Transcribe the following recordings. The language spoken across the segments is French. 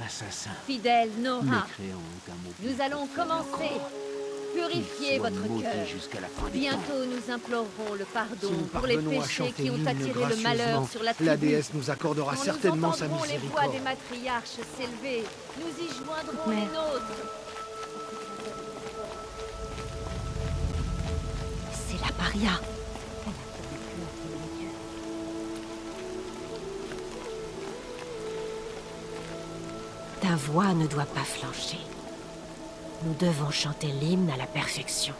Assassin. Fidèle Nora, Mécréant est un mot nous plus allons profond commencer. encore. Purifiez Qu'il soit votre maudit cœur. jusqu'à la fin des temps. Bientôt nous implorerons le pardon Si nous pour les parvenons à péchés chanter qui ont l'hymne attiré le malheur gracieusement, sur la la tribu. déesse nous accordera Quand certainement nous sa entendrons les voix miséricorde. des matriarches s'élever, nous y joindrons Mère. les nôtres. C'est la paria. Ta voix ne doit pas flancher. Nous devons chanter l'hymne à la perfection.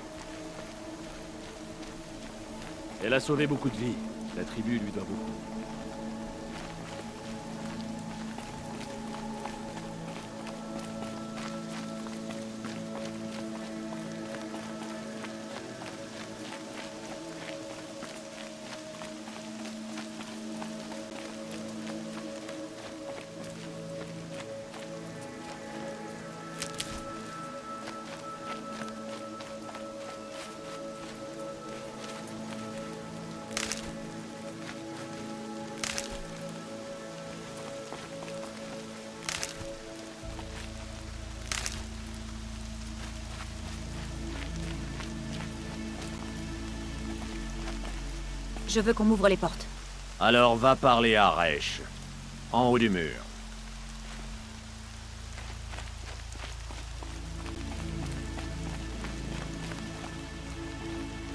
Elle a sauvé beaucoup de vies. La tribu lui doit beaucoup. Je veux qu'on m'ouvre les portes. Alors va parler à Resh, en haut du mur.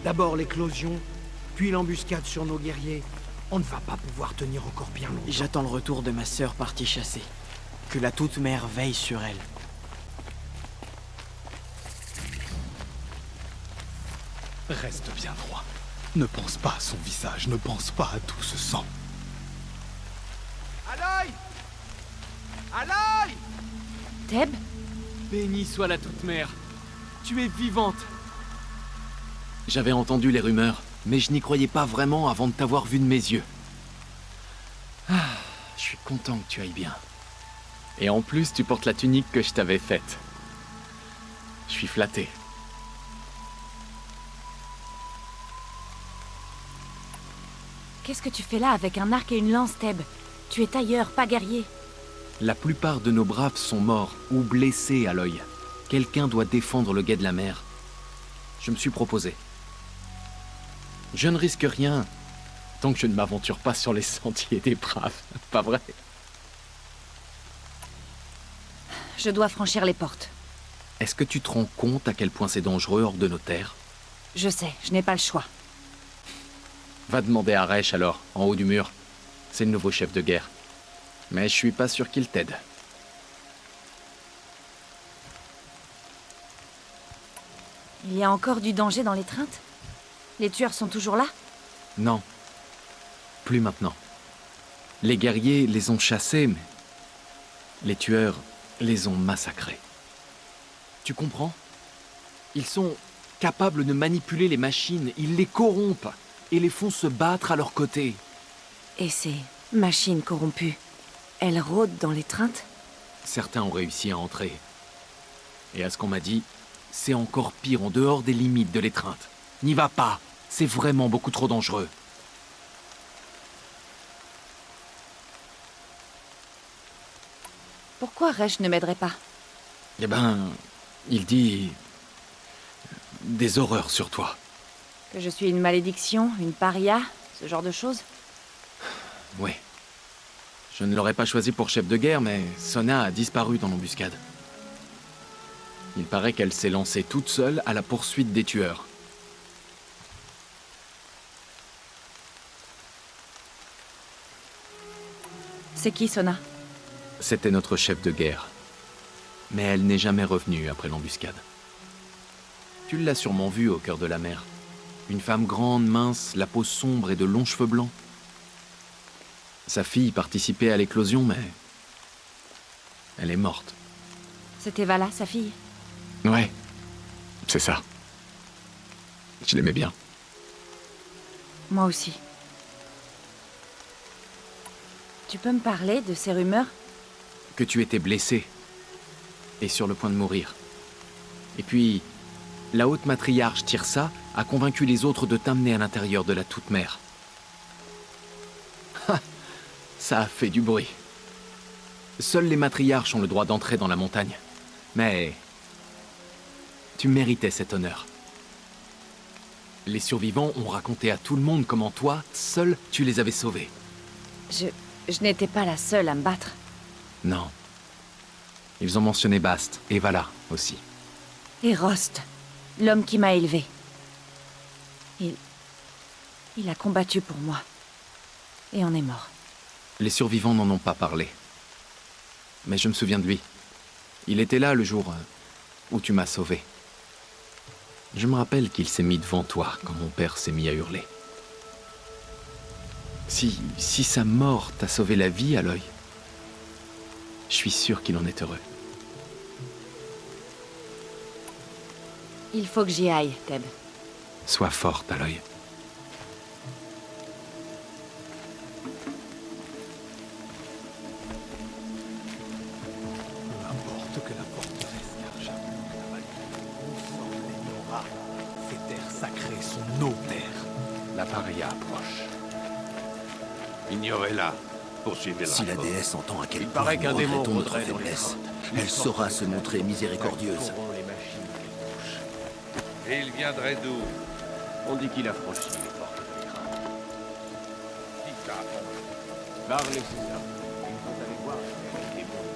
D'abord l'éclosion, puis l'embuscade sur nos guerriers. On ne va pas pouvoir tenir encore bien longtemps. J'attends le retour de ma sœur partie chasser. Que la Toute-Mère veille sur elle. Reste bien droit. Ne pense pas à son visage, ne pense pas à tout ce sang. Aloy! Aloy! Theb? Bénie soit la Toute-Mère. Tu es vivante. J'avais entendu les rumeurs, mais je n'y croyais pas vraiment avant de t'avoir vu de mes yeux. Ah, je suis content que tu ailles bien. Et en plus, tu portes la tunique que je t'avais faite. Je suis flatté. Qu'est-ce que tu fais là avec un arc et une lance, Theb? Tu es tailleur, pas guerrier. La plupart de nos braves sont morts ou blessés à l'œil. Quelqu'un doit défendre le guet de la mer. Je me suis proposé. Je ne risque rien, tant que je ne m'aventure pas sur les sentiers des braves, pas vrai? Je dois franchir les portes. Est-ce que tu te rends compte à quel point c'est dangereux hors de nos terres? Je sais, je n'ai pas le choix. Va demander à Resh alors, en haut du mur. C'est le nouveau chef de guerre. Mais je suis pas sûr qu'il t'aide. Il y a encore du danger dans l'étreinte? Les tueurs sont toujours là? Non. Plus maintenant. Les guerriers les ont chassés, mais... les tueurs les ont massacrés. Tu comprends? Ils sont capables de manipuler les machines, ils les corrompent et les font se battre à leur côté. Et ces machines corrompues, elles rôdent dans l'étreinte? Certains ont réussi à entrer. Et à ce qu'on m'a dit, c'est encore pire en dehors des limites de l'étreinte. N'y va pas, c'est vraiment beaucoup trop dangereux. Pourquoi Resh ne m'aiderait pas? Eh ben, il dit... des horreurs sur toi. Que je suis une malédiction, une paria, ce genre de choses? Oui. Je ne l'aurais pas choisi pour chef de guerre, mais Sona a disparu dans l'embuscade. Il paraît qu'elle s'est lancée toute seule à la poursuite des tueurs. C'est qui, Sona? C'était notre chef de guerre. Mais elle n'est jamais revenue après l'embuscade. Tu l'as sûrement vue au cœur de la mer. Une femme grande, mince, la peau sombre et de longs cheveux blancs. Sa fille participait à l'éclosion, mais... elle est morte. C'était Vala, sa fille? Ouais, c'est ça. Je l'aimais bien. Moi aussi. Tu peux me parler de ces rumeurs? Que tu étais blessé. Et sur le point de mourir. Et puis, la haute matriarche Tirsa a convaincu les autres de t'amener à l'intérieur de la Toute-Mère. Ça a fait du bruit. Seuls les matriarches ont le droit d'entrer dans la montagne. Mais... tu méritais cet honneur. Les survivants ont raconté à tout le monde comment toi, seul, tu les avais sauvés. Je n'étais pas la seule à me battre. Non. Ils ont mentionné Bast, et Vala aussi. Et Rost, l'homme qui m'a élevé. Il a combattu pour moi. Et en est mort. Les survivants n'en ont pas parlé. Mais je me souviens de lui. Il était là le jour où tu m'as sauvé. Je me rappelle qu'il s'est mis devant toi quand mon père s'est mis à hurler. Si sa mort t'a sauvé la vie, Aloy, je suis sûr qu'il en est heureux. Il faut que j'y aille, Theb. Sois forte, Aloy. Peu importe que la forteresse Karja conforme les Nora, ces terres sacrées sont nos terres. La paria approche. Ignorez-la. Poursuivez le Si la rapport. déesse entend à quel Il point paraît nous qu'un démon regrettons notre rôderait dans les faiblesse, grottes. elle saura se montrer miséricordieuse. Les machines qu'elle touche. Et il viendrait d'où? On dit qu'il a franchi les portes de l'Écrin. Qui ça? Parlez, c'est ça. Il faut aller voir les démons.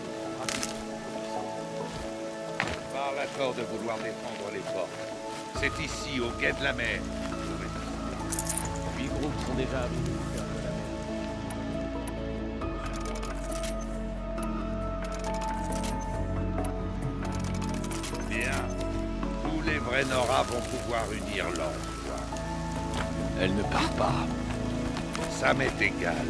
Par l'accord de vouloir défendre les portes. C'est ici, au quai de la mer. 8 groupes sont déjà arrivés. Bien. Tous les vrais Nora vont pouvoir unir leurs pouvoirs. Elle ne part pas. Ça m'est égal.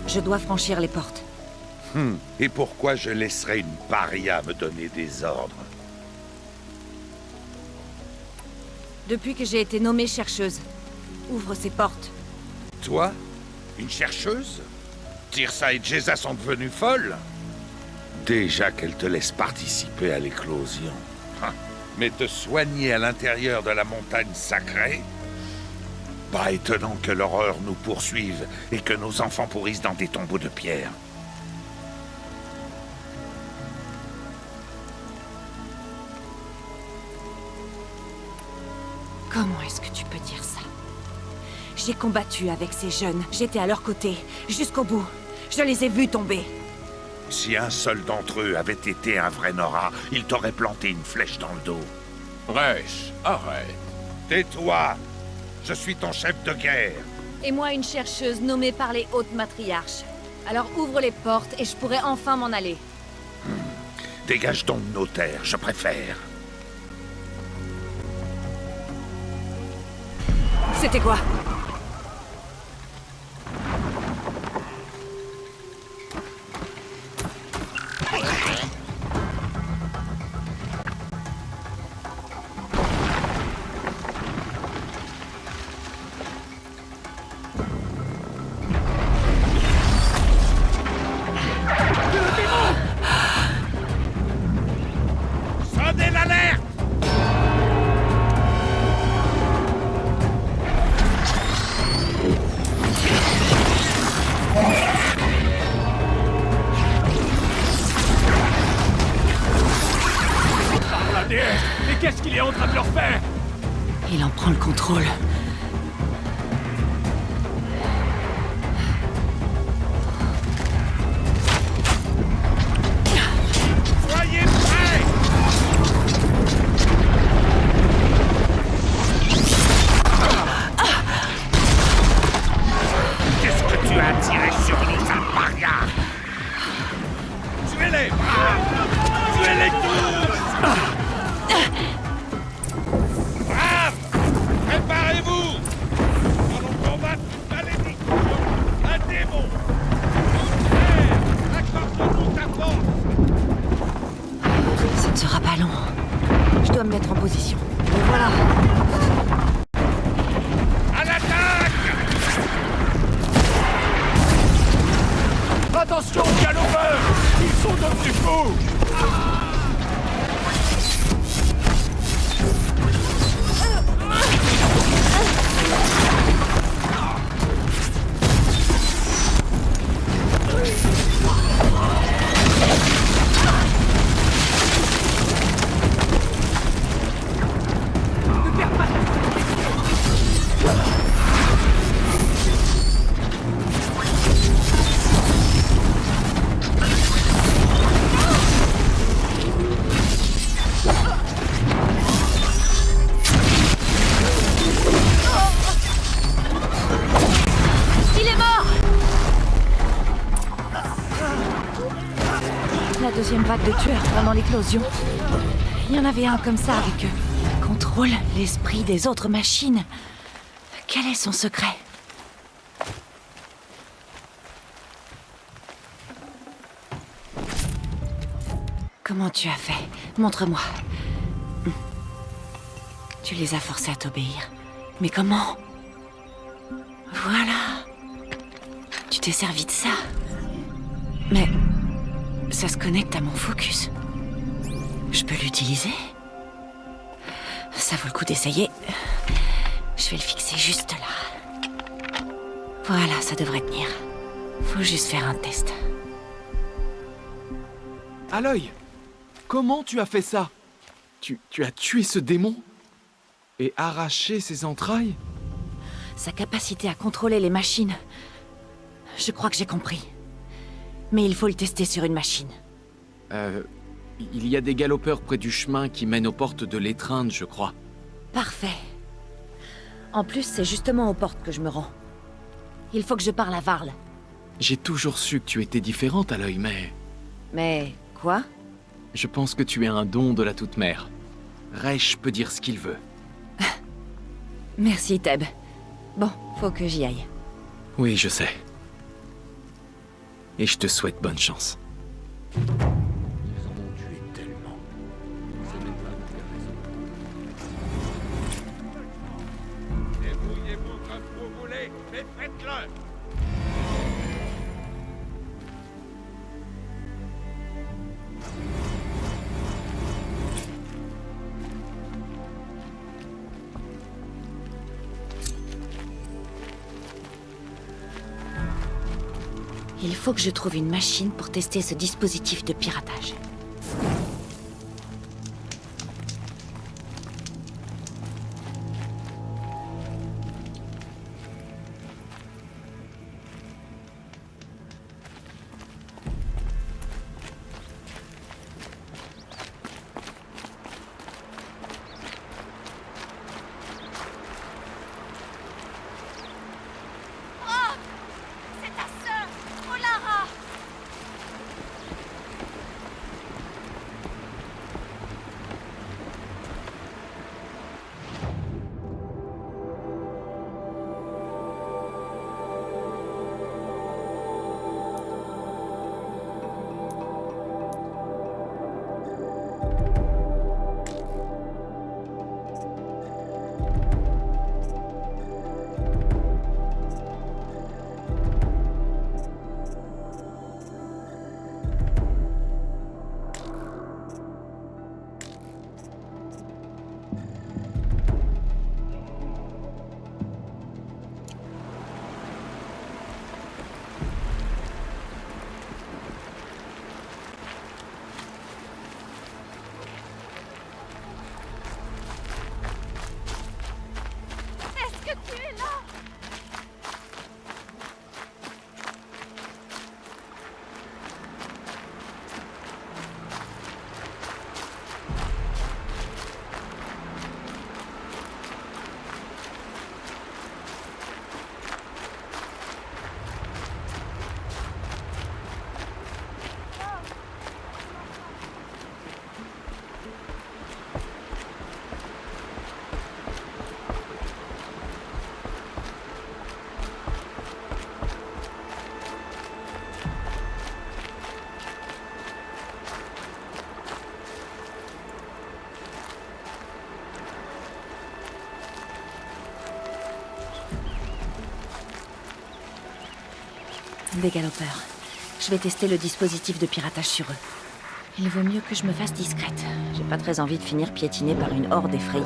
Je dois franchir les portes. Et pourquoi je laisserais une paria me donner des ordres? Depuis que j'ai été nommée chercheuse, ouvre ces portes. Toi? Une chercheuse? Tirsa et Jeza sont devenues folles? Déjà qu'elles te laissent participer à l'éclosion. Mais te soigner à l'intérieur de la montagne sacrée? Pas étonnant que l'horreur nous poursuive et que nos enfants pourrissent dans des tombeaux de pierre. Comment est-ce que tu peux dire ça? J'ai combattu avec ces jeunes. J'étais à leur côté, jusqu'au bout. Je les ai vus tomber. Si un seul d'entre eux avait été un vrai Nora, il t'aurait planté une flèche dans le dos. Resh, arrête. Tais-toi! Je suis ton chef de guerre. Et moi, une chercheuse nommée par les hautes matriarches. Alors ouvre les portes et je pourrai enfin m'en aller. Dégage donc nos terres, je préfère. C'était quoi? Sonnez l'alerte! La déesse! Mais qu'est-ce qu'il est en train de leur faire? Il en prend le contrôle. Soyez prêts! Qu'est-ce que tu as tiré sur nous, Zamparia? Tuez-les, braves! Tuez-les tous! Braves! Préparez-vous! Nous allons combattre une malédiction, un démon! Hey, accorde-nous ta force! Ce ne sera pas long. Je dois me mettre en position. Et voilà. À l'attaque! Attention, galopeurs! Ils sont devenus fous! la deuxième vague de tueurs pendant l'éclosion. Il y en avait un comme ça avec eux. Contrôle l'esprit des autres machines. Quel est son secret? Comment tu as fait? Montre-moi. Tu les as forcés à t'obéir. Mais comment? Voilà. Tu t'es servi de ça. Mais ça se connecte à mon focus. Je peux l'utiliser? Ça vaut le coup d'essayer. Je vais le fixer juste là. Voilà, ça devrait tenir. Faut juste faire un test. Aloy, comment tu as fait ça? Tu as tué ce démon? Et arraché ses entrailles? Sa capacité à contrôler les machines. Je crois que j'ai compris. Mais il faut le tester sur une machine. Il y a des galopeurs près du chemin qui mènent aux portes de l'étreinte, je crois. Parfait. En plus, c'est justement aux portes que je me rends. Il faut que je parle à Varl. J'ai toujours su que tu étais différente, Aloy, mais... Mais quoi? Je pense que tu es un don de la Toute-Mère. Reich peut dire ce qu'il veut. Merci, Teb. Bon, faut que j'y aille. Oui, je sais. Et je te souhaite bonne chance. Ils en ont tué tellement. Débrouillez-vous comme vous voulez, mais faites-le! Il faut que je trouve une machine pour tester ce dispositif de piratage. Des galopeurs. Je vais tester le dispositif de piratage sur eux. Il vaut mieux que je me fasse discrète. J'ai pas très envie de finir piétinée par une horde effrayée.